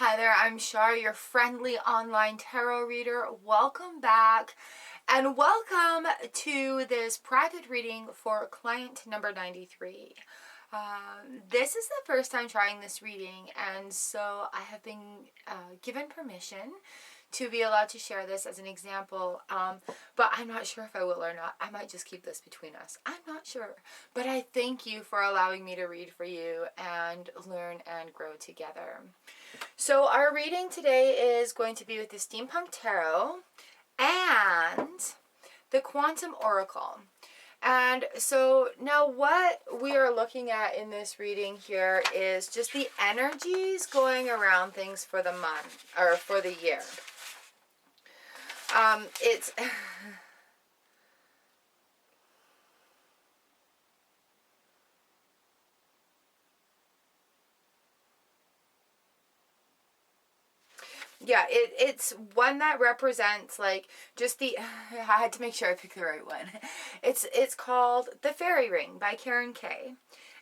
Hi there, I'm Shar, your friendly online tarot reader. Welcome back and welcome to this private reading for client number 93. This is the first time trying this reading, and so I have been given permission to be allowed to share this as an example, but I'm not sure if I will or not. I might just keep this between us. I'm not sure, but I thank you for allowing me to read for you and learn and grow together. So our reading today is going to be with the Steampunk Tarot and the Quantum Oracle. And so now what we are looking at in this reading here is just the energies going around things for the month or for the year. It's yeah, it's one that represents like just the I had to make sure I picked the right one. It's called The Fairy Ring by Karen Kay.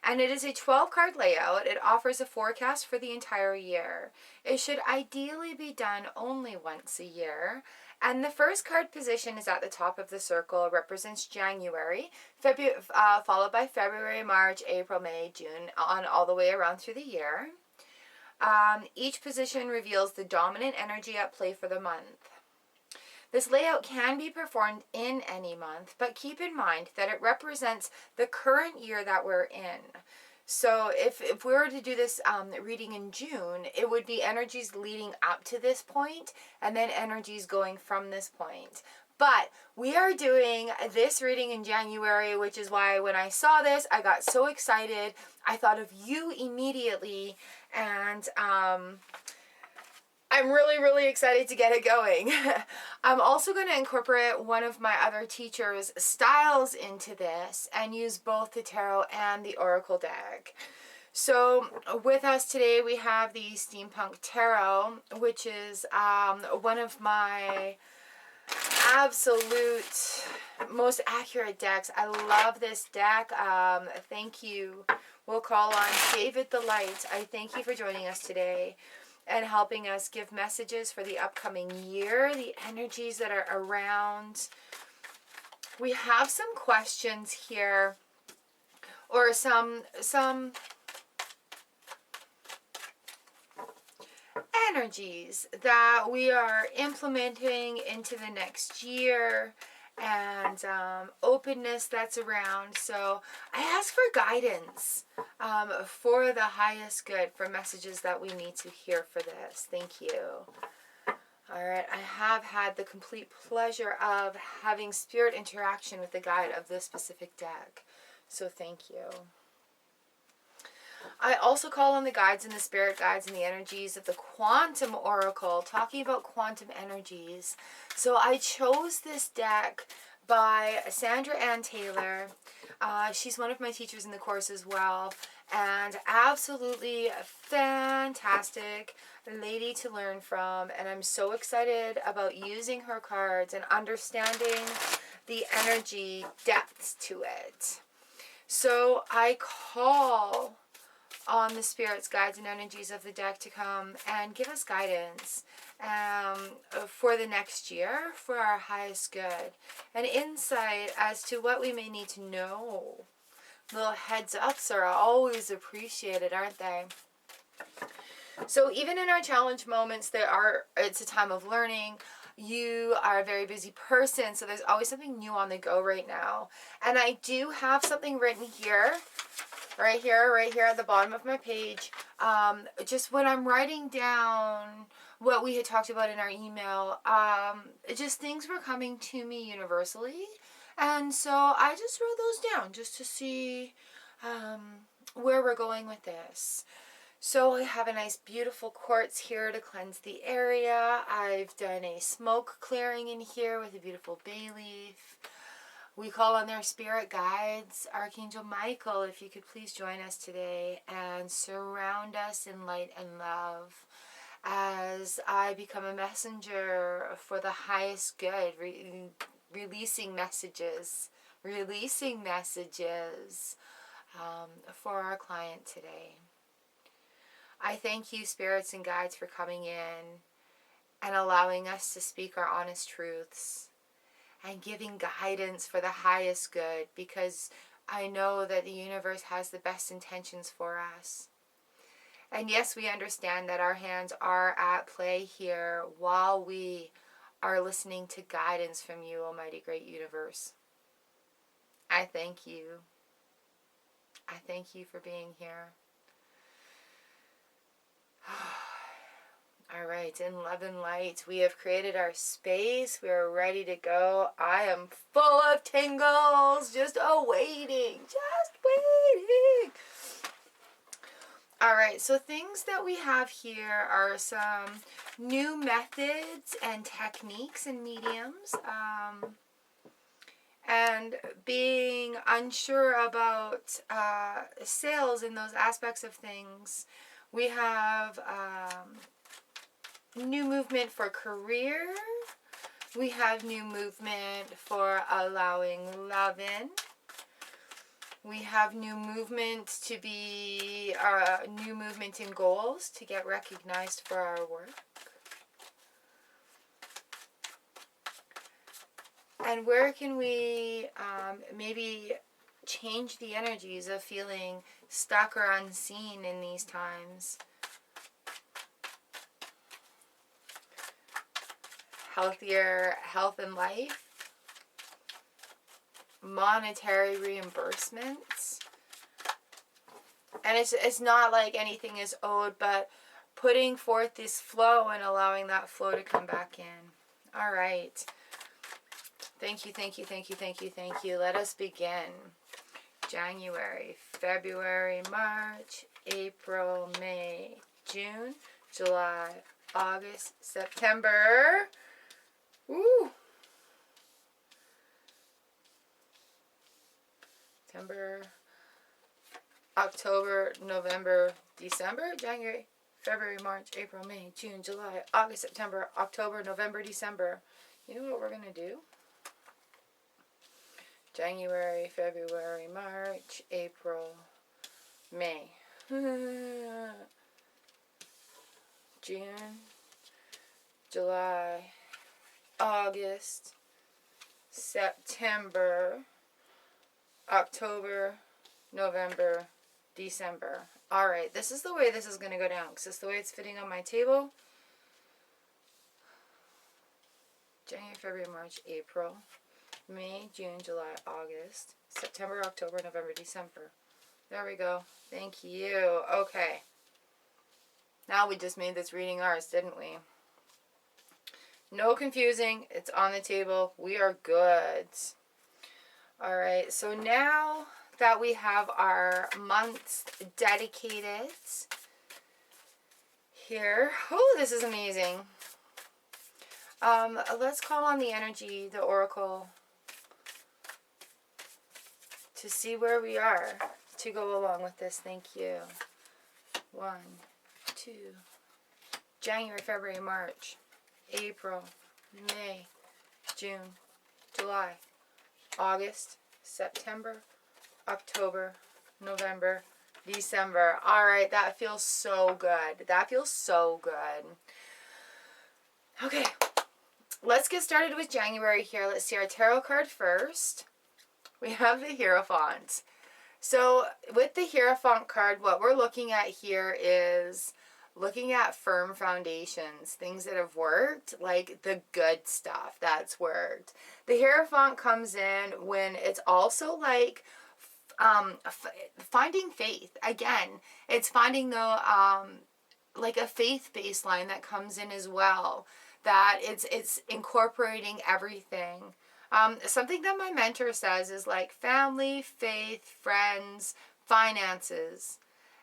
And it is a 12-card layout. It offers a forecast for the entire year. It should ideally be done only once a year. And the first card position is at the top of the circle. It represents January, followed by February, March, April, May, June, on all the way around through the year. Each position reveals the dominant energy at play for the month. This layout can be performed in any month, but keep in mind that it represents the current year that we're in. So if we were to do this reading in June, it would be energies leading up to this point and then energies going from this point. But we are doing this reading in January, which is why when I saw this, I got so excited. I thought of you immediately, and I'm really excited to get it going. I'm also going to incorporate one of my other teachers' styles into this and use both the tarot and the oracle deck. So with us today we have the Steampunk Tarot, which is one of my absolute most accurate decks. I love this deck. Thank you. We'll call on David the Light. I thank you for joining us today and helping us give messages for the upcoming year, the energies that are around. We have some questions here, or some energies that we are implementing into the next year, and openness that's around. So I ask for guidance for the highest good, for messages that we need to hear for this. Thank you. All right, I have had the complete pleasure of having spirit interaction with the guide of this specific deck. So thank you. I also call on the guides and the spirit guides and the energies of the Quantum Oracle, talking about quantum energies. So I chose this deck by Sandra Ann Taylor. She's one of my teachers in the course as well, and absolutely fantastic lady to learn from. And I'm so excited about using her cards and understanding the energy depths to it. So I call on the spirits, guides, and energies of the deck to come and give us guidance for the next year, for our highest good, and insight as to what we may need to know. Little heads ups are always appreciated, aren't they? So even in our challenge moments, it's a time of learning. You are a very busy person, so there's always something new on the go right now. And I do have something written here, right here at the bottom of my page. Just when I'm writing down what we had talked about in our email, just things were coming to me universally. And so I just wrote those down just to see where we're going with this. So I have a nice beautiful quartz here to cleanse the area. I've done a smoke clearing in here with a beautiful bay leaf. We call on their spirit guides, Archangel Michael, if you could please join us today and surround us in light and love as I become a messenger for the highest good, releasing messages for our client today. I thank you, spirits and guides, for coming in and allowing us to speak our honest truths and giving guidance for the highest good, because I know that the universe has the best intentions for us. And yes, we understand that our hands are at play here while we are listening to guidance from you, Almighty Great Universe. I thank you. I thank you for being here. All right, in love and light, we have created our space. We are ready to go. I am full of tingles, just awaiting, just waiting. All right, so things that we have here are some new methods and techniques and mediums. And being unsure about sales in those aspects of things, we have new movement for career. We have new movement for allowing love in. We have new movement to be new movement in goals to get recognized for our work. And where can we maybe change the energies of feeling stuck or unseen in these times? Healthier health and life. Monetary reimbursements. And it's not like anything is owed, but putting forth this flow and allowing that flow to come back in. All right. Thank you, thank you, thank you, thank you, thank you. Let us begin. January, February, March, April, May, June, July, August, September. Woo! September, October, November, December, January, February, March, April, May, June, July, August, September, October, November, December. You know what we're going to do? January, February, March, April, May, June, July, August, September, October, November, December. All right, this is the way this is going to go down because it's the way it's fitting on my table. January, February, March, April, May, June, July, August, September, October, November, December. There we go. Thank you. Okay. Now we just made this reading ours, didn't we? No confusing. It's on the table. We are good. All right. So now that we have our months dedicated here. Oh, this is amazing. Let's call on the energy, the oracle, to see where we are to go along with this. Thank you. 1, 2, January, February, March, April, May, June, July, August, September, October, November, December. All right, that feels so good. That feels so good. Okay, let's get started with January here. Let's see our tarot card first. We have the Hierophant. So with the Hierophant card, what we're looking at here is looking at firm foundations, things that have worked, like the good stuff that's worked. The Hierophant comes in when it's also like finding faith. Again, it's finding the like a faith baseline that comes in as well, that it's incorporating everything. Something that my mentor says is like family, faith, friends, finances.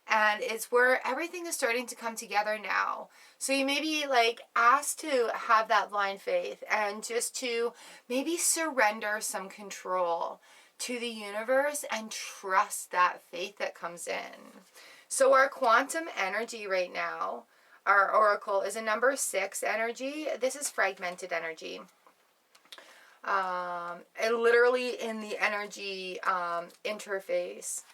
And it's where everything is starting to come together now. So you may be like asked to have that blind faith and just to maybe surrender some control to the universe and trust that faith that comes in. So our quantum energy right now, our oracle, is a number 6 energy. This is fragmented energy. And literally in the energy interface.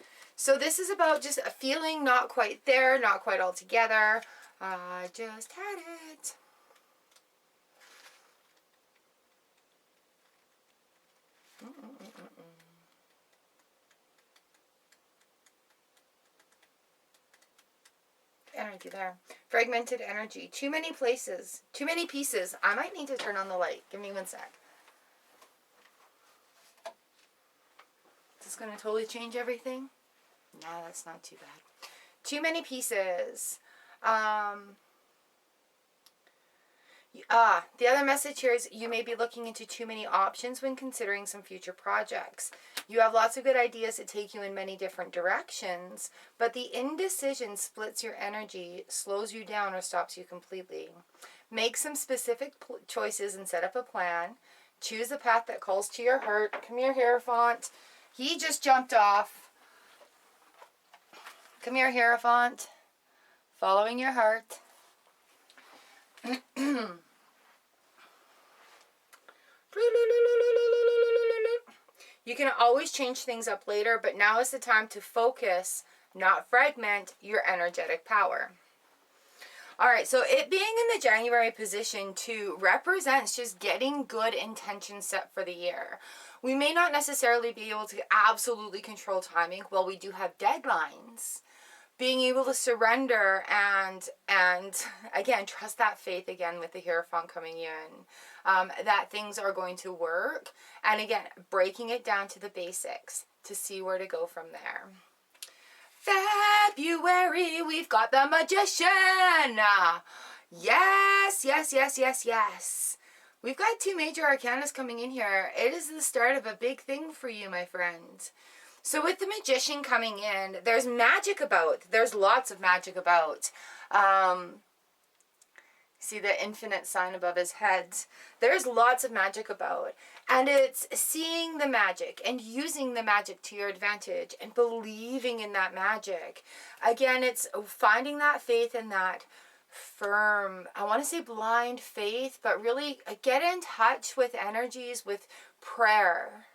So this is about just a feeling not quite there, not quite all together. I just had it. Energy there. Fragmented energy. Too many places. Too many pieces. I might need to turn on the light. Give me one sec. Is this going to totally change everything? No, that's not too bad. Too many pieces. The other message here is you may be looking into too many options when considering some future projects. You have lots of good ideas that take you in many different directions, but the indecision splits your energy, slows you down, or stops you completely. Make some specific choices and set up a plan. Choose a path that calls to your heart. Come here, Hierophant. He just jumped off. Come here, Hierophant. Following your heart. You can always change things up later, but now is the time to focus, not fragment your energetic power. All right, so it being in the January position 2 represents just getting good intentions set for the year. We may not necessarily be able to absolutely control timing. Well, we do have deadlines. Being able to surrender and again, trust that faith again with the Hierophant coming in, that things are going to work. And again, breaking it down to the basics to see where to go from there. February, we've got the Magician. Yes, yes, yes, yes, yes. We've got 2 major arcanas coming in here. It is the start of a big thing for you, my friend. So with the Magician coming in, there's magic about. There's lots of magic about. See the infinite sign above his head. There's lots of magic about. And it's seeing the magic and using the magic to your advantage and believing in that magic. Again, it's finding that faith and that firm, I want to say blind faith, but really get in touch with energies, with prayer.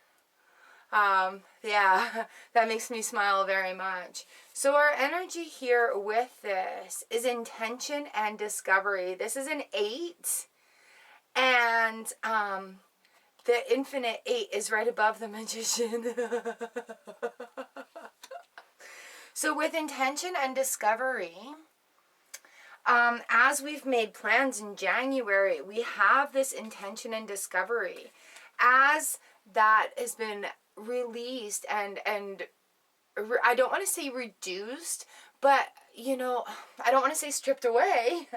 Yeah, that makes me smile very much. So our energy here with this is intention and discovery. This is an 8, and the infinite 8 is right above the Magician. So with intention and discovery, as we've made plans in January, we have this intention and discovery. As that has been released and I don't want to say reduced, but you know, I don't want to say stripped away,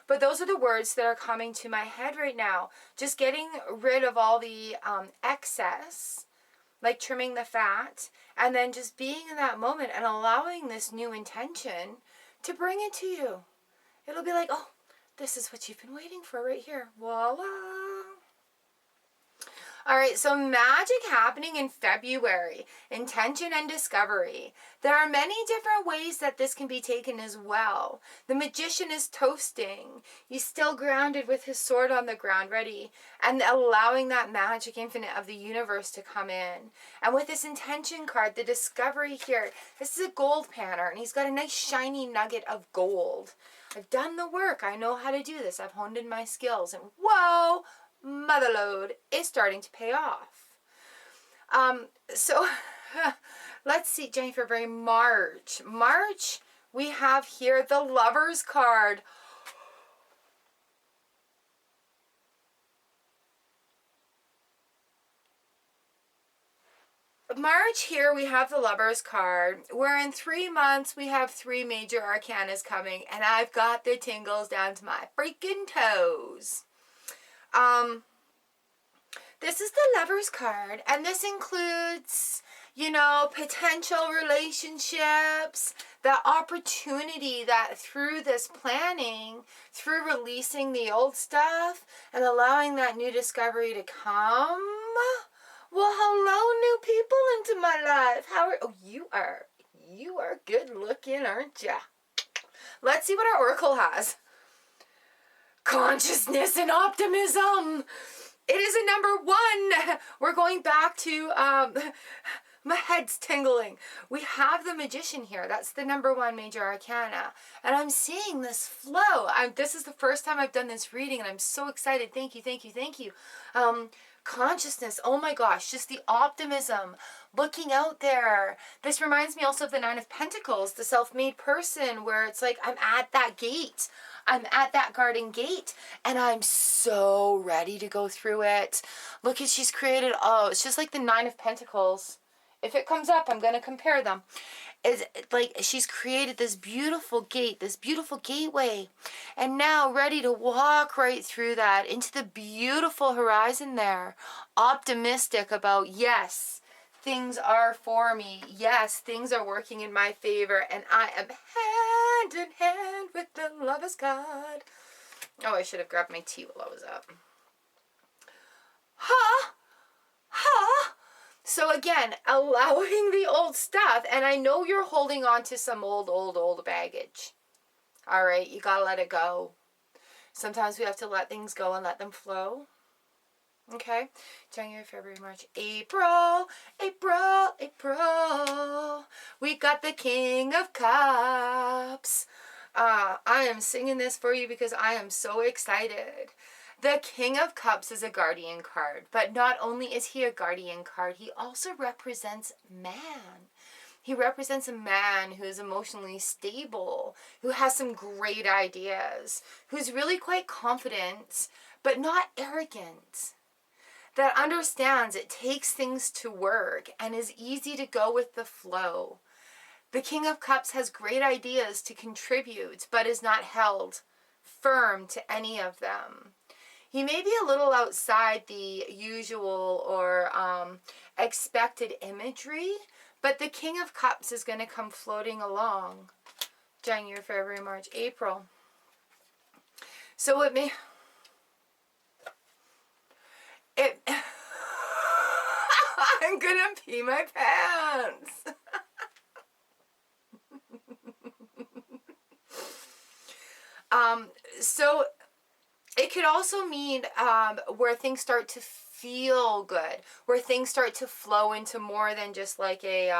but those are the words that are coming to my head right now. Just getting rid of all the excess, like trimming the fat, and then just being in that moment and allowing this new intention to bring it to you. It'll be like, oh, this is what you've been waiting for right here. Voila. All right, so magic happening in February, intention and discovery. There are many different ways that this can be taken as well. The Magician is toasting. He's still grounded with his sword on the ground, ready, and allowing that magic infinite of the universe to come in. And with this intention card, the discovery here, this is a gold panner, and he's got a nice shiny nugget of gold. I've done the work. I know how to do this. I've honed in my skills, and whoa, motherload is starting to pay off. So let's see, January, February, March. March, we have here the Lover's card. March here, we have the Lover's card, where in 3 months we have 3 major arcanas coming, and I've got the tingles down to my freaking toes. This is the Lover's card, and this includes, you know, potential relationships, the opportunity that through this planning, through releasing the old stuff and allowing that new discovery to come. Well, hello, new people into my life. How are, oh, you are good looking, aren't ya? Let's see what our oracle has. Consciousness and optimism. It is a number 1. We're going back to My head's tingling. We have the Magician here. That's the #1 major arcana. And I'm seeing this flow. This is the first time I've done this reading, and I'm so excited. Thank you, thank you, thank you. Consciousness. Oh my gosh, just the optimism, looking out there. This reminds me also of the 9 of Pentacles, the self-made person, where it's like, I'm at that gate. I'm at that garden gate, and I'm so ready to go through it. Look at, she's created, oh, it's just like the 9 of Pentacles. If it comes up, I'm going to compare them. It's like she's created this beautiful gate, this beautiful gateway, and now ready to walk right through that into the beautiful horizon there. Optimistic about, yes, things are for me. Yes, things are working in my favor, and I am hand in hand with the Lover's card. Oh, I should have grabbed my tea while I was up. So again, allowing the old stuff, and I know you're holding on to some old baggage. All right, you gotta let it go. Sometimes we have to let things go and let them flow. Okay, January, February, March, April. We got the King of Cups. I am singing this for you because I am so excited. The King of Cups is a guardian card, but not only is he a guardian card, he also represents man. He represents a man who is emotionally stable, who has some great ideas, who's really quite confident, but not arrogant, that understands it takes things to work and is easy to go with the flow. The King of Cups has great ideas to contribute, but is not held firm to any of them. He may be a little outside the usual or expected imagery, but the King of Cups is going to come floating along. January, February, March, April. So it may... I'm going to pee my pants. So... it could also mean where things start to feel good, where things start to flow into more than just like a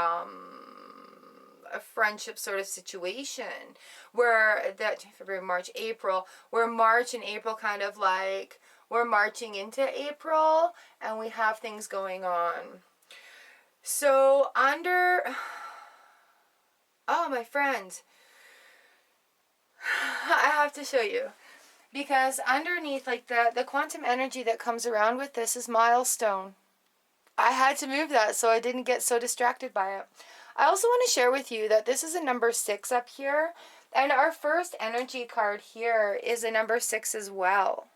friendship sort of situation, where that February, March, April, where March and April kind of like, we're marching into April and we have things going on. So under, oh, my friend, I have to show you. Because underneath, like the quantum energy that comes around with this is milestone. I had to move that so I didn't get so distracted by it. I also want to share with you that this is a #6 up here. And our first energy card here is a #6 as well.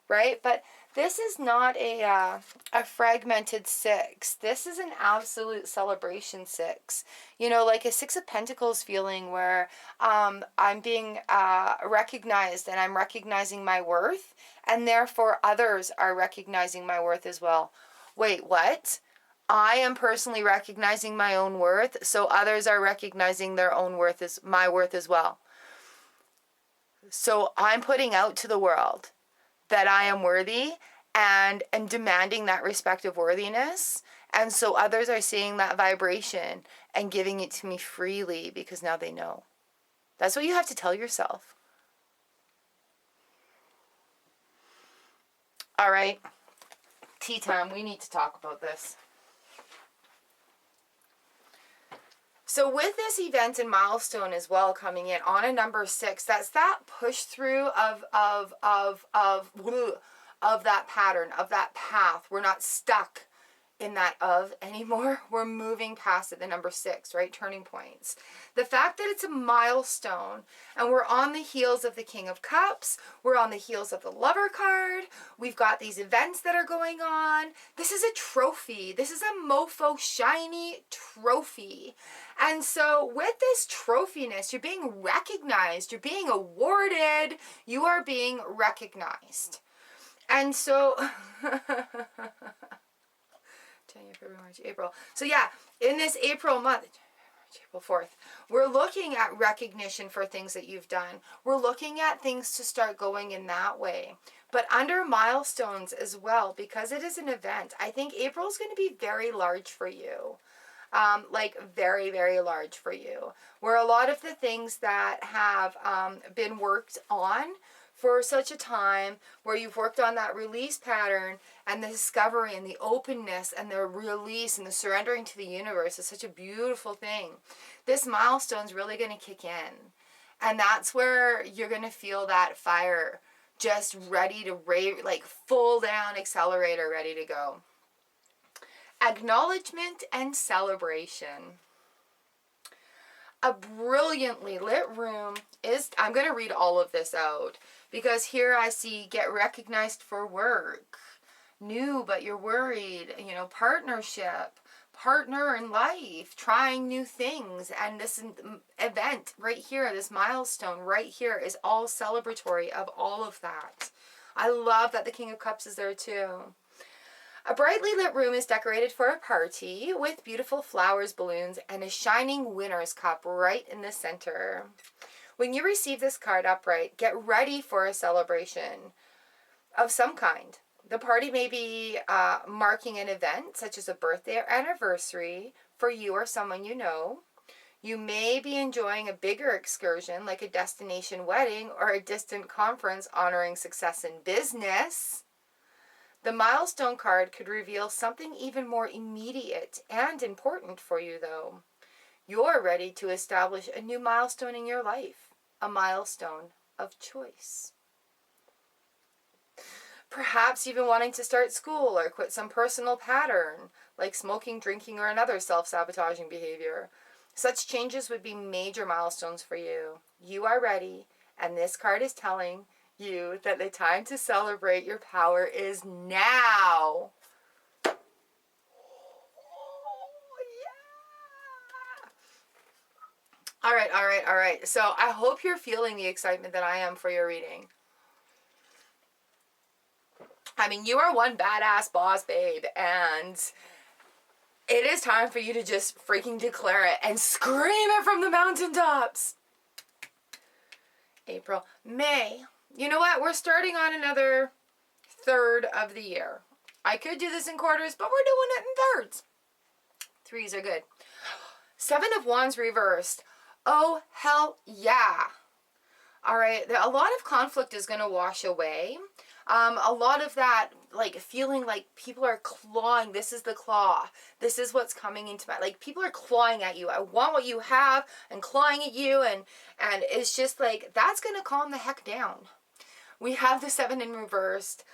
Right? But this is not a fragmented 6. This is an absolute celebration 6. You know, like a 6 of Pentacles feeling where I'm being recognized and I'm recognizing my worth, and therefore others are recognizing my worth as well. Wait, what? I am personally recognizing my own worth, so others are recognizing their own worth as my worth as well. So I'm putting out to the world that I am worthy and demanding that respect of worthiness. And so others are seeing that vibration and giving it to me freely because now they know. That's what you have to tell yourself. All right. Tea time. We need to talk about this. So with this event and milestone as well coming in on a #6, that's that push through of that pattern, of that path. We're not stuck in that of anymore. We're moving past it, the #6, right? Turning points. The fact that it's a milestone and we're on the heels of the King of Cups, we're on the heels of the Lover card, we've got these events that are going on. This is a trophy. This is a mofo shiny trophy. And so with this trophiness, you're being recognized, you're being awarded, you are being recognized. And so January, February, March, April. So yeah, in this April month, April 4th, we're looking at recognition for things that you've done. We're looking at things to start going in that way. But under milestones as well, because it is an event, I think April is going to be very large for you. like very, very large for you. Where a lot of the things that have been worked on for such a time, where you've worked on that release pattern and the discovery and the openness and the release and the surrendering to the universe is such a beautiful thing. This milestone's really going to kick in. And that's where you're going to feel that fire just ready to rave, like full down accelerator, ready to go. Acknowledgement and celebration. A brilliantly lit room is, I'm going to read all of this out, because here I see get recognized for work, new but you're worried, you know, partnership, partner in life, trying new things. And this event right here, this milestone right here, is all celebratory of all of that. I love that the King of Cups is there too. A brightly lit room is decorated for a party with beautiful flowers, balloons, and a shining winner's cup right in the center. When you receive this card upright, get ready for a celebration of some kind. The party may be marking an event, such as a birthday or anniversary for you or someone you know. You may be enjoying a bigger excursion, like a destination wedding or a distant conference honoring success in business. The milestone card could reveal something even more immediate and important for you, though. You're ready to establish a new milestone in your life, a milestone of choice. Perhaps even wanting to start school or quit some personal pattern, like smoking, drinking, or another self-sabotaging behavior. Such changes would be major milestones for you. You are ready, and this card is telling you that the time to celebrate your power is now. Oh, yeah. All right. So I hope you're feeling the excitement that I am for your reading. I mean, you are one badass boss, babe, and it is time for you to just freaking declare it and scream it from the mountaintops. April, May. You know what? We're starting on another third of the year. I could do this in quarters, but we're doing it in thirds. Threes are good. 7 of Wands reversed. Oh, hell yeah. All right. A lot of conflict is going to wash away. A lot of that, like, feeling like people are clawing. This is the claw. This is what's coming into my, like, people are clawing at you. I want what you have, and clawing at you. And it's just like, that's going to calm the heck down. We have the 7 in reversed.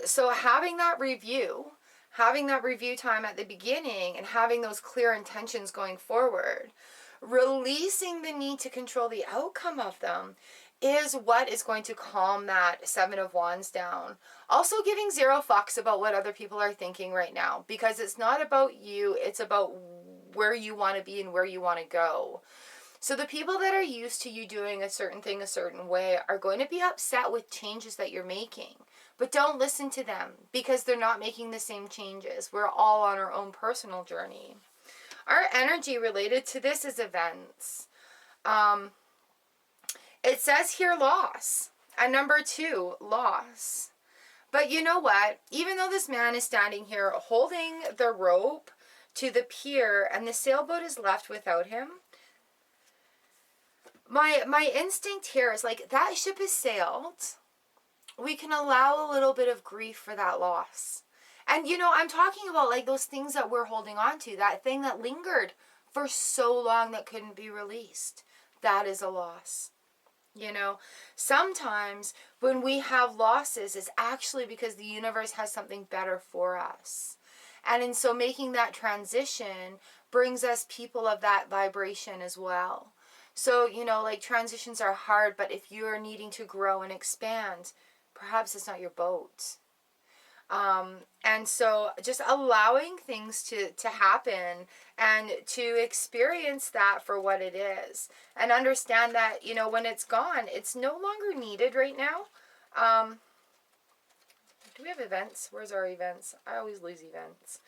So having that review time at the beginning and having those clear intentions going forward, releasing the need to control the outcome of them is what is going to calm that 7 of Wands down. Also giving 0 fucks about what other people are thinking right now, because it's not about you, it's about where you want to be and where you want to go. So the people that are used to you doing a certain thing a certain way are going to be upset with changes that you're making. But don't listen to them, because they're not making the same changes. We're all on our own personal journey. Our energy related to this is events. It says here loss. And number 2, loss. But you know what? Even though this man is standing here holding the rope to the pier and the sailboat is left without him, my instinct here is like, that ship has sailed. We can allow a little bit of grief for that loss. And, you know, I'm talking about like those things that we're holding on to, that thing that lingered for so long that couldn't be released. That is a loss. You know, sometimes when we have losses, it's actually because the universe has something better for us. And so making that transition brings us people of that vibration as well. So, you know, like, transitions are hard, but if you're needing to grow and expand, perhaps it's not your boat. And so just allowing things to happen and to experience that for what it is, and understand that, you know, when it's gone, it's no longer needed right now. Do we have events? Where's our events? I always lose events.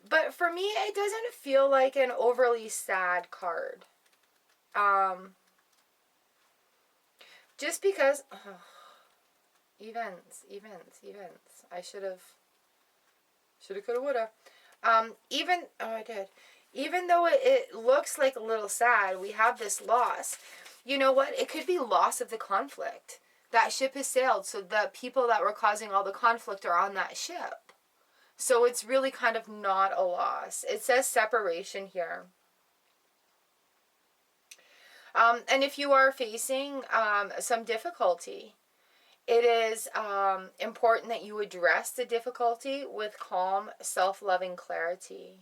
But for me, it doesn't feel like an overly sad card. Just because, events. I shoulda, coulda, woulda. I did. Even though it looks like a little sad, we have this loss. You know what? It could be loss of the conflict. That ship has sailed, so the people that were causing all the conflict are on that ship. So it's really kind of not a loss. It says separation here. And if you are facing some difficulty, it is important that you address the difficulty with calm, self-loving clarity.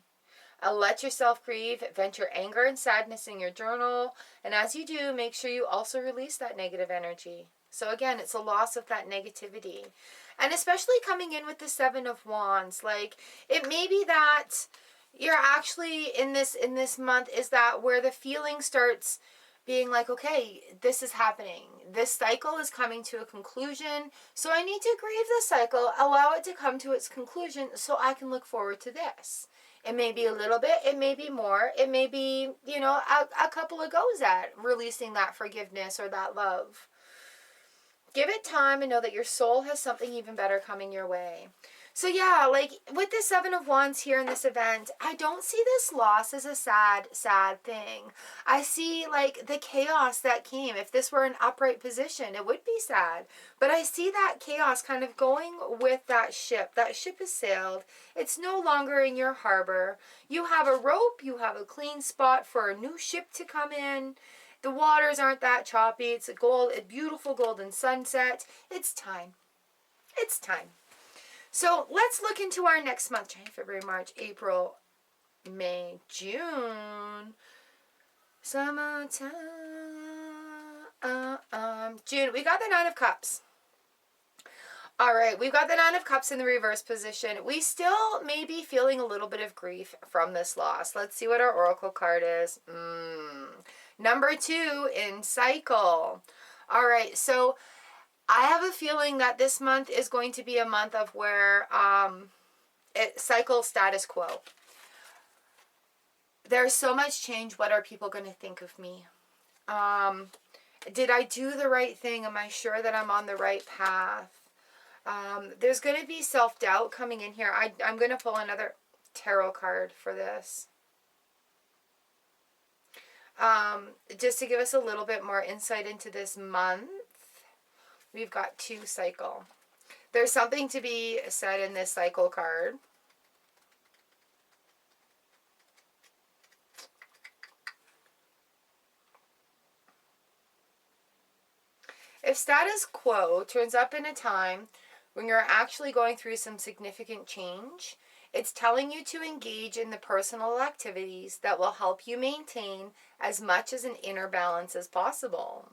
Let yourself grieve, vent your anger and sadness in your journal, and as you do, make sure you also release that negative energy. So again, it's a loss of that negativity. And especially coming in with the Seven of Wands, like, it may be that you're actually in this month is that where the feeling starts being like, okay, this is happening. This cycle is coming to a conclusion, so I need to grieve the cycle, allow it to come to its conclusion so I can look forward to this. It may be a little bit, it may be more, it may be, you know, a couple of goes at releasing that forgiveness or that love. Give it time and know that your soul has something even better coming your way. So yeah, like with the Seven of Wands here in this event, I don't see this loss as a sad thing. I see like the chaos that came. If this were an upright position, it would be sad. But I see that chaos kind of going with that ship. That ship has sailed. It's no longer in your harbor. You have a rope. You have a clean spot for a new ship to come in. The waters aren't that choppy. It's a beautiful golden sunset. It's time. It's time. So let's look into our next month. January, February, March, April, May, June. Summertime. June. We got the Nine of Cups. All right, we've got the Nine of Cups in the reverse position. We still may be feeling a little bit of grief from this loss. Let's see what our Oracle card is. Number 2 in cycle. All right, so I have a feeling that this month is going to be a month of where cycle status quo. There's so much change. What are people going to think of me? Did I do the right thing? Am I sure that I'm on the right path? There's going to be self-doubt coming in here. I'm going to pull another tarot card for this. Just to give us a little bit more insight into this month. We've got 2 cycle. There's something to be said in this cycle card. If status quo turns up in a time when you're actually going through some significant change, it's telling you to engage in the personal activities that will help you maintain as much as an inner balance as possible.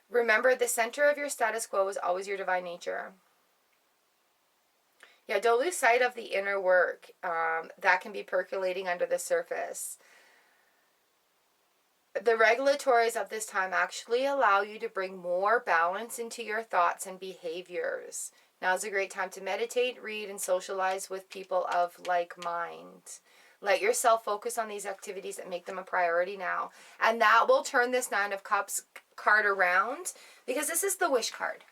Remember, the center of your status quo is always your divine nature. Yeah, don't lose sight of the inner work that can be percolating under the surface. The regulatories of this time actually allow you to bring more balance into your thoughts and behaviors. Now is a great time to meditate, read, and socialize with people of like mind. Let yourself focus on these activities that make them a priority now. And that will turn this Nine of Cups card around, because this is the wish card,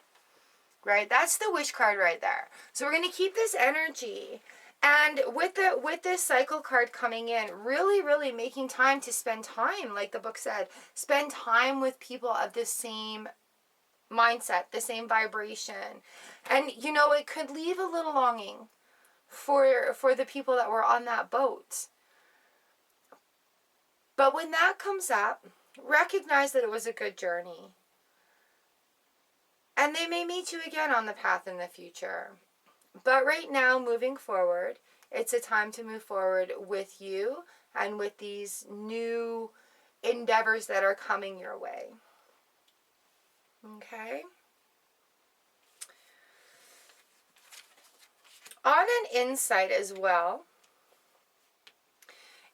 right? That's the wish card right there. So we're going to keep this energy. And with this cycle card coming in, really making time to spend time, like the book said, spend time with people of the same mindset, the same vibration. And, you know, it could leave a little longing for the people that were on that boat. But when that comes up, recognize that it was a good journey. And they may meet you again on the path in the future. But right now, moving forward, it's a time to move forward with you and with these new endeavors that are coming your way. Okay? On an insight as well,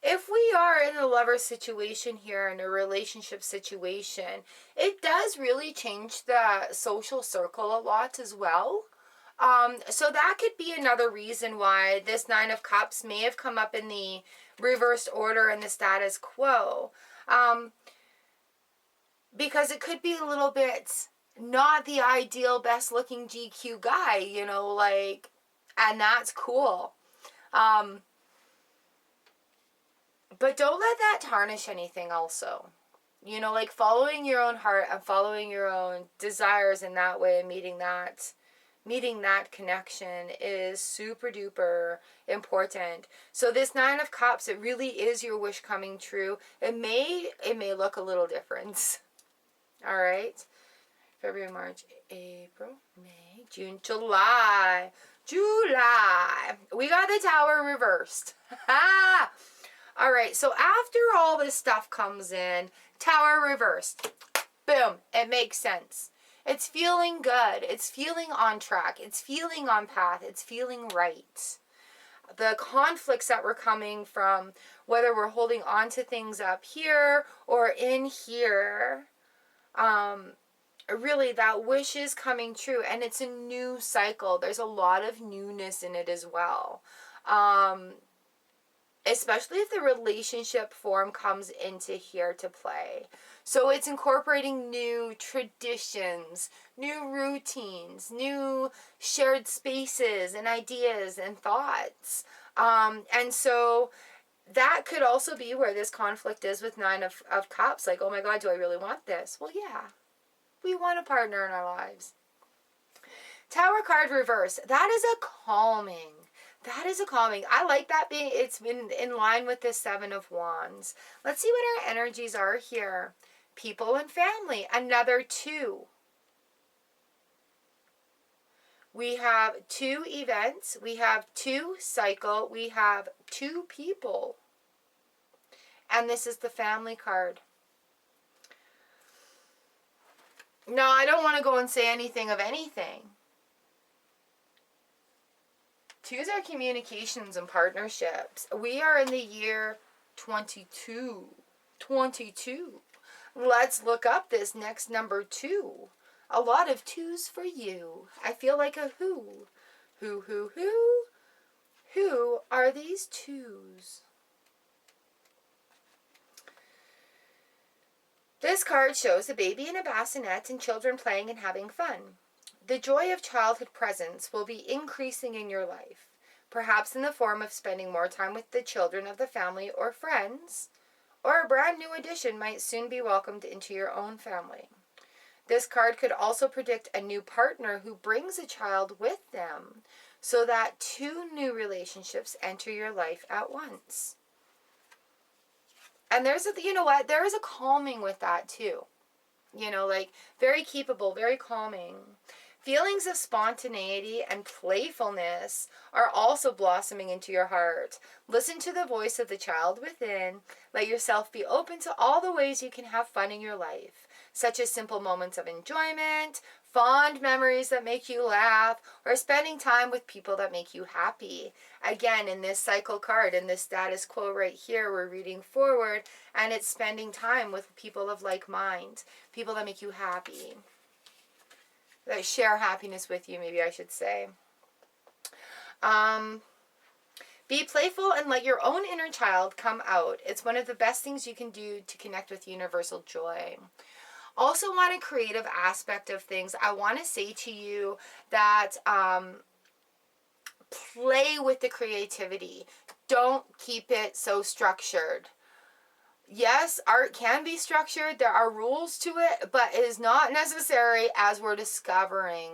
if we are in a lover situation here, in a relationship situation, it does really change the social circle a lot as well. So that could be another reason why this Nine of Cups may have come up in the reversed order in the status quo. Because it could be a little bit not the ideal, best looking GQ guy, you know, like, and that's cool. But don't let that tarnish anything also. You know, like following your own heart and following your own desires in that way and meeting that connection is super duper important. So this 9 of Cups, it really is your wish coming true. It may look a little different. All right. February, March, April, May, June, July. July. We got the Tower reversed. All right. So after all this stuff comes in, Tower reversed. Boom. It makes sense. It's feeling good. It's feeling on track. It's feeling on path. It's feeling right. The conflicts that were coming from, whether we're holding on to things up here or in here, really that wish is coming true, and it's a new cycle. There's a lot of newness in it as well. Especially if the relationship form comes into here to play. So it's incorporating new traditions, new routines, new shared spaces and ideas and thoughts. And so that could also be where this conflict is with 9 of Cups. Like, oh my God, do I really want this? Well, yeah. We want a partner in our lives. Tower card reverse. That is a calming. That is a calming. I like that being, it's been in line with this 7 of Wands. Let's see what our energies are here. People and family. Another 2. We have 2 events. We have 2 cycle. We have 2 people. And this is the family card. No, I don't want to go and say anything of anything. 2s are communications and partnerships. We are in the year 22. 22. Let's look up this next number 2. A lot of 2s for you. I feel like a who. Who? Who are these 2s? This card shows a baby in a bassinet and children playing and having fun. The joy of childhood presence will be increasing in your life, perhaps in the form of spending more time with the children of the family or friends, or a brand new addition might soon be welcomed into your own family. This card could also predict a new partner who brings a child with them, so that 2 new relationships enter your life at once. And there's a, you know what, there is a calming with that too. You know, like very keepable, very calming. Feelings of spontaneity and playfulness are also blossoming into your heart. Listen to the voice of the child within. Let yourself be open to all the ways you can have fun in your life, such as simple moments of enjoyment, fond memories that make you laugh, or spending time with people that make you happy. Again, in this cycle card, in this status quo right here, we're reading forward, and it's spending time with people of like mind, people that make you happy, that share happiness with you, maybe I should say. Be playful and let your own inner child come out. It's one of the best things you can do to connect with universal joy. Also, on a creative aspect of things, I want to say to you that play with the creativity. Don't keep it so structured. Yes, art can be structured. There are rules to it, but it is not necessary as we're discovering.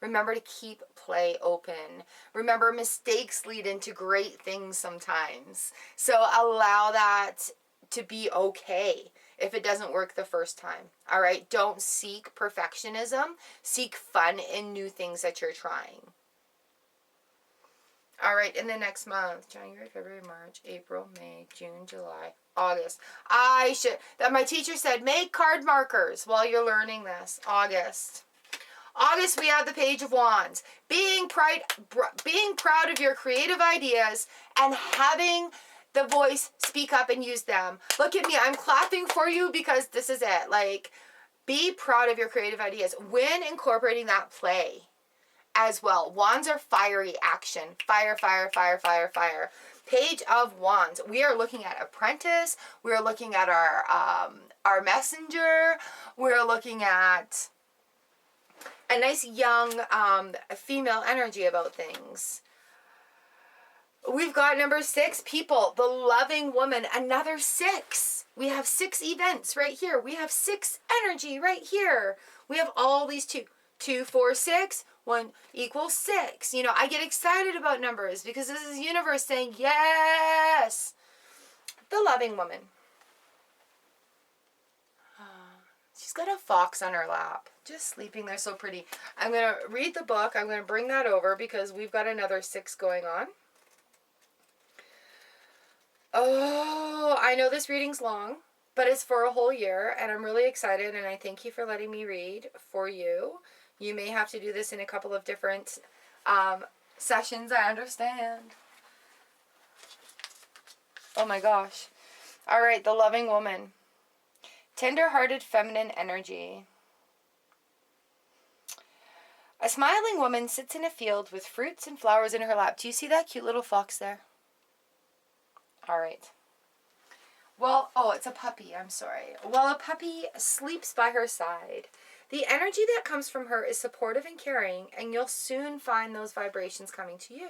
Remember to keep play open. Remember, mistakes lead into great things sometimes. So allow that to be okay if it doesn't work the first time. All right? Don't seek perfectionism. Seek fun in new things that you're trying. All right, in the next month, January, February, March, April, May, June, July, August. My teacher said, make card markers while you're learning this. August, we have the Page of Wands. Being proud of your creative ideas and having the voice speak up and use them. Look at me, I'm clapping for you because this is it. Like, be proud of your creative ideas when incorporating that play as well. Wands are fiery action. Fire, fire, fire, fire, fire. Page of Wands. We are looking at apprentice. We are looking at our messenger. We're looking at a nice young female energy about things. We've got number 6, people, the loving woman, another 6. We have 6 events right here. We have 6 energy right here. We have all these 2. 2, 4, 6. 1 equals 6. You know, I get excited about numbers because this is the universe saying, yes. The loving woman. She's got a fox on her lap, just sleeping there, so pretty. I'm going to read the book. I'm going to bring that over because we've got another 6 going on. Oh, I know this reading's long, but it's for a whole year, and I'm really excited, and I thank you for letting me read for you. You may have to do this in a couple of different sessions, I understand. Oh my gosh. All right, the loving woman. Tender-hearted feminine energy. A smiling woman sits in a field with fruits and flowers in her lap. Do you see that cute little fox there? All right. Well, oh, it's a puppy. I'm sorry. While a puppy sleeps by her side, the energy that comes from her is supportive and caring, and you'll soon find those vibrations coming to you.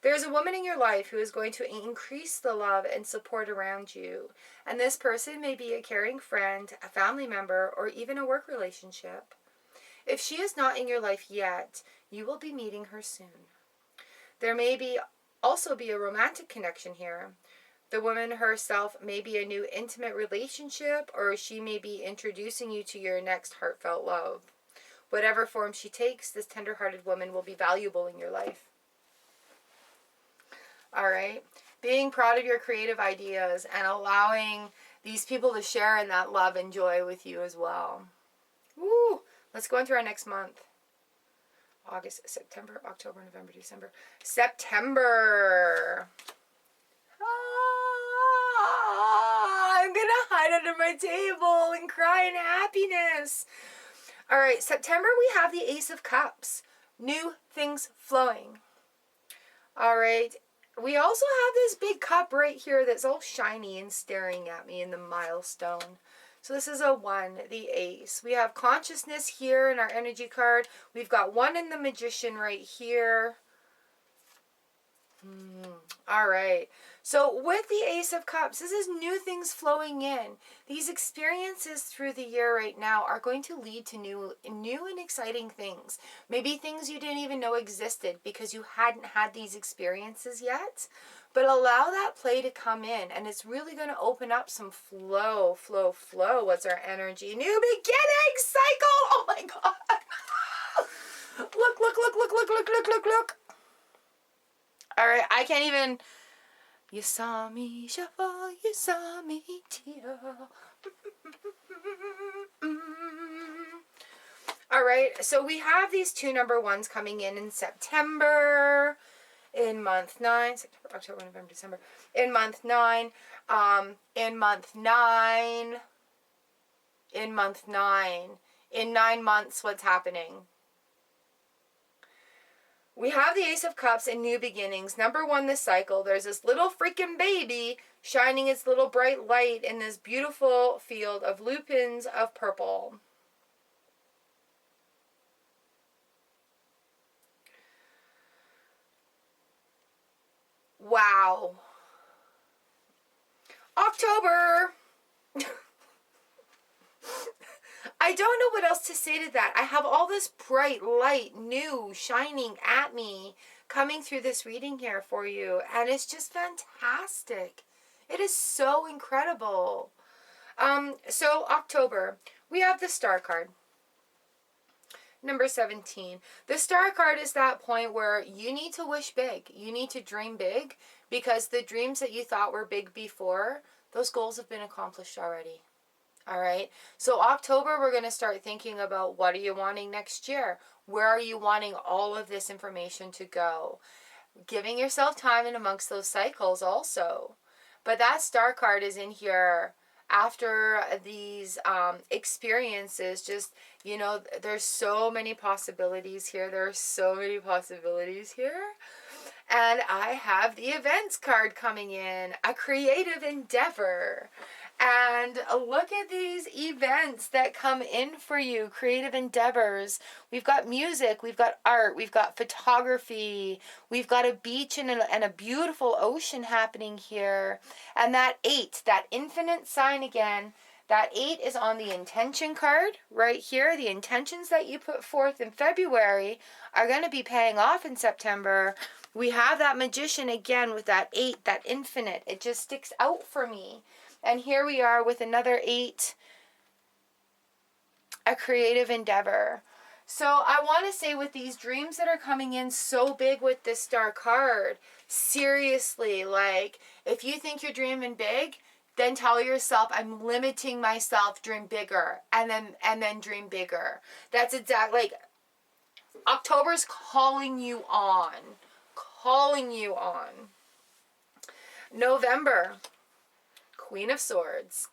There's a woman in your life who is going to increase the love and support around you, and this person may be a caring friend, a family member, or even a work relationship. If she is not in your life yet, you will be meeting her soon. There may also be a romantic connection here. The woman herself may be a new intimate relationship, or she may be introducing you to your next heartfelt love. Whatever form she takes, this tender-hearted woman will be valuable in your life. All right. Being proud of your creative ideas and allowing these people to share in that love and joy with you as well. Woo! Let's go into our next month. August, September, October, November, December. September. I'm going to hide under my table and cry in happiness. All right, September we have the Ace of Cups. New things flowing. All right. We also have this big cup right here that's all shiny and staring at me in the milestone. So this is a 1, the Ace. We have consciousness here in our energy card. We've got 1 in the Magician right here. All right. So with the Ace of Cups, this is new things flowing in. These experiences through the year right now are going to lead to new and exciting things. Maybe things you didn't even know existed because you hadn't had these experiences yet. But allow that play to come in, and it's really going to open up some flow. What's our energy? New beginning cycle. Oh my God. Look. All right, I can't even. You saw me shuffle, you saw me tear. All right, so we have these 2 number 1s coming in September, in month 9, September, October, November, December, in month 9, in 9 months, what's happening? We have the Ace of Cups and new beginnings. Number 1, this cycle. There's this little freaking baby shining its little bright light in this beautiful field of lupins of purple. Wow. October. I don't know what else to say to that. I have all this bright light, new, shining at me, coming through this reading here for you. And it's just fantastic. It is so incredible. So October, we have the Star card. Number 17. The Star card is that point where you need to wish big. You need to dream big, because the dreams that you thought were big before, those goals have been accomplished already. All right. So October, we're going to start thinking about, what are you wanting next year? Where are you wanting all of this information to go? Giving yourself time in amongst those cycles also. But that Star card is in here after these experiences. Just, you know, there's so many possibilities here. There are so many possibilities here. And I have the events card coming in, a creative endeavor. And look at these events that come in for you, creative endeavors. We've got music, we've got art, we've got photography, we've got a beach and a beautiful ocean happening here. And that 8, that infinite sign again, that 8 is on the intention card right here. The intentions that you put forth in February are going to be paying off in September. We have that magician again with that 8, that infinite. It just sticks out for me. And here we are with another 8, a creative endeavor. So I want to say with these dreams that are coming in so big with this star card, seriously, like if you think you're dreaming big, then tell yourself, I'm limiting myself, dream bigger, and then dream bigger. That's exactly, like, October's calling you on. Calling you on. November, Queen of Swords.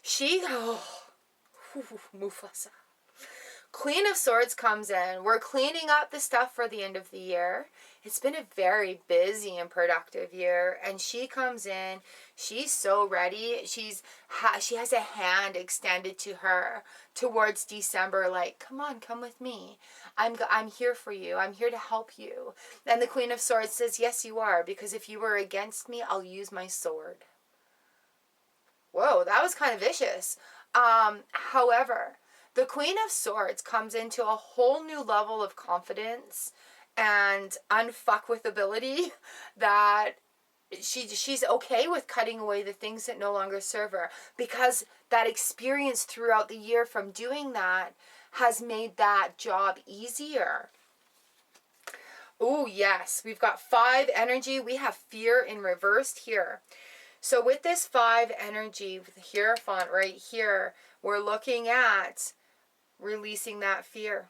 Mufasa. Queen of Swords comes in. We're cleaning up the stuff for the end of the year. It's been a very busy and productive year. And she comes in. She's so ready. She has a hand extended to her towards December. Like, come on, come with me. I'm here for you. I'm here to help you. And the Queen of Swords says, yes, you are. Because if you were against me, I'll use my sword. Whoa, that was kind of vicious. However, the Queen of Swords comes into a whole new level of confidence and unfuckwithability that she's okay with cutting away the things that no longer serve her, because that experience throughout the year from doing that has made that job easier. Oh, yes, we've got 5 energy. We have fear in reversed here. So with this 5 energy, with the Hierophant right here, we're looking at releasing that fear.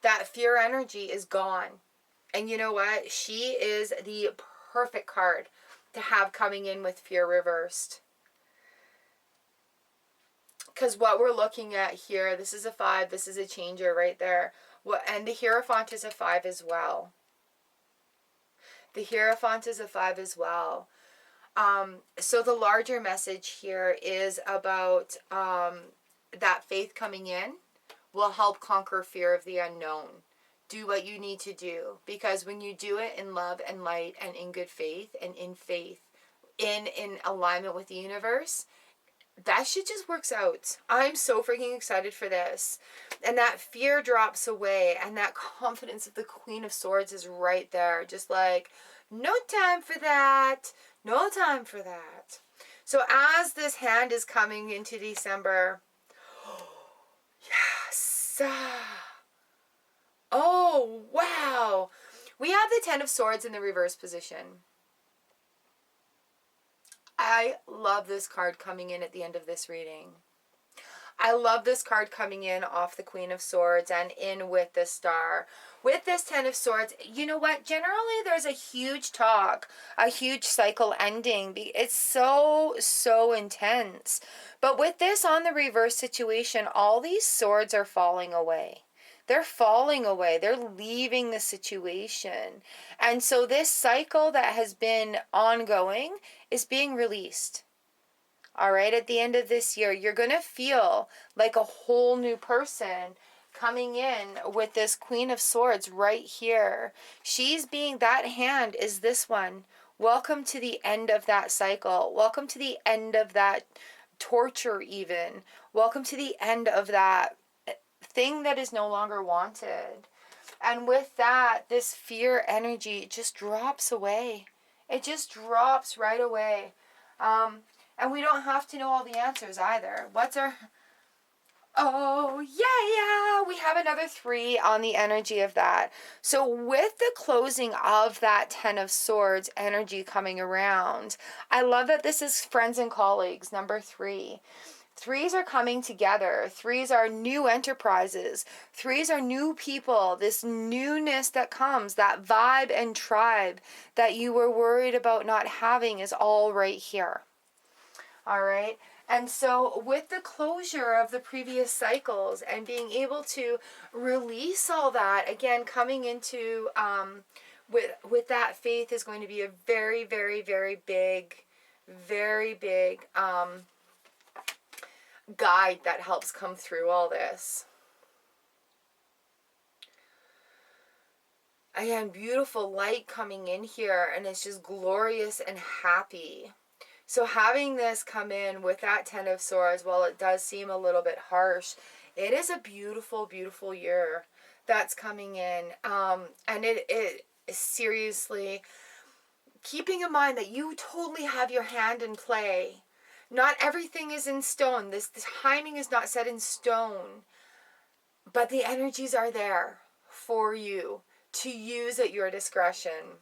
That fear energy is gone. And you know what? She is the perfect card to have coming in with fear reversed. Because what we're looking at here, this is a 5, this is a changer right there. And the Hierophant is a 5 as well. The Hierophant is a 5 as well. So the larger message here is about that faith coming in will help conquer fear of the unknown. Do what you need to do, because when you do it in love and light and in good faith and in faith, in alignment with the universe, that shit just works out. I'm so freaking excited for this. And that fear drops away, and that confidence of the Queen of Swords is right there. Just like, no time for that. No time for that. So as this hand is coming into December, yes. Oh, wow. We have the 10 of Swords in the reverse position. I love this card coming in at the end of this reading. I love this card coming in off the Queen of Swords and in with the Star. With this 10 of Swords, you know what? Generally, there's a huge talk, a huge cycle ending. It's so intense. But with this on the reverse situation, all these swords are falling away. They're falling away. They're leaving the situation. And so this cycle that has been ongoing is being released. All right, at the end of this year, you're going to feel like a whole new person coming in with this Queen of Swords right here. That hand is this one. Welcome to the end of that cycle. Welcome to the end of that torture even. Welcome to the end of that thing that is no longer wanted. And with that, this fear energy just drops away. It just drops right away. And we don't have to know all the answers either. Oh, yeah. We have another 3 on the energy of that. So with the closing of that 10 of Swords energy coming around, I love that this is friends and colleagues, number 3. 3s are coming together. 3s are new enterprises. 3s are new people. This newness that comes, that vibe and tribe that you were worried about not having is all right here. All right. And so with the closure of the previous cycles and being able to release all that, again, coming into with that faith is going to be a very, very, very big guide that helps come through all this. Again, beautiful light coming in here, and it's just glorious and happy. So having this come in with that Ten of Swords, while it does seem a little bit harsh, it is a beautiful, beautiful year that's coming in. And it is seriously keeping in mind that you totally have your hand in play. Not everything is in stone. This timing is not set in stone. But the energies are there for you to use at your discretion.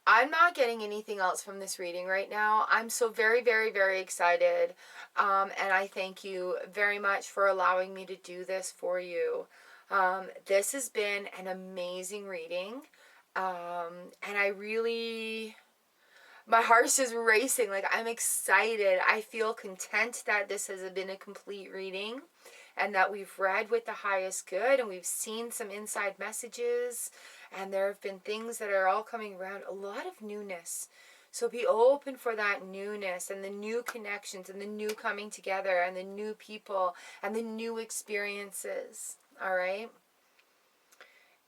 I'm not getting anything else from this reading right now. I'm so very, very, very excited. And I thank you very much for allowing me to do this for you. This has been an amazing reading. And I really, my heart's just racing. Like, I'm excited. I feel content that this has been a complete reading and that we've read with the highest good and we've seen some inside messages. And there have been things that are all coming around. A lot of newness. So be open for that newness and the new connections and the new coming together and the new people and the new experiences. All right?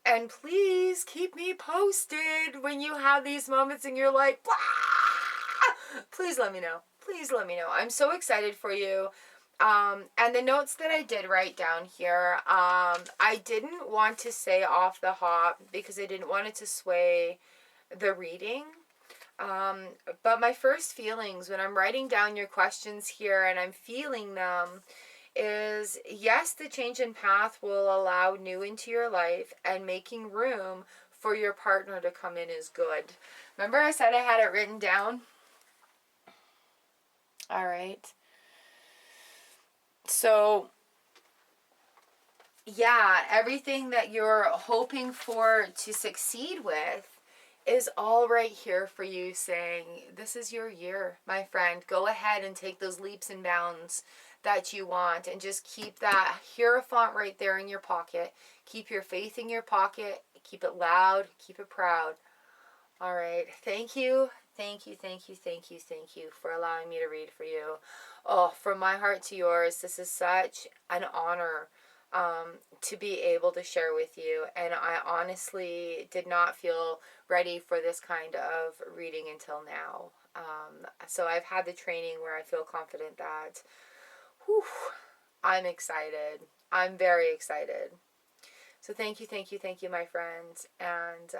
And please keep me posted when you have these moments and you're like, "Blah!" Please let me know. Please let me know. I'm so excited for you. And the notes that I did write down here, I didn't want to say off the hop because I didn't want it to sway the reading. But my first feelings when I'm writing down your questions here and I'm feeling them is, yes, the change in path will allow new into your life, and making room for your partner to come in is good. Remember I said I had it written down? All right. So, yeah, everything that you're hoping for to succeed with is all right here for you, saying, this is your year, my friend. Go ahead and take those leaps and bounds that you want, and just keep that Hierophant right there in your pocket. Keep your faith in your pocket. Keep it loud. Keep it proud. All right. Thank you. Thank you, thank you, thank you, thank you for allowing me to read for you. Oh, from my heart to yours, this is such an honor to be able to share with you. And I honestly did not feel ready for this kind of reading until now. So I've had the training where I feel confident that, whew, I'm excited. I'm very excited. So thank you, my friends. And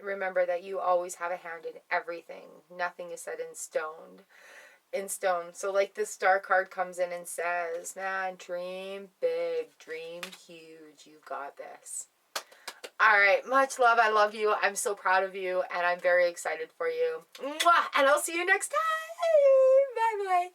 remember that you always have a hand in everything. Nothing is set in stone. So like this star card comes in and says, man, dream big, dream huge. You got this. All right. Much love. I love you. I'm so proud of you. And I'm very excited for you. Mwah! And I'll see you next time. Bye-bye.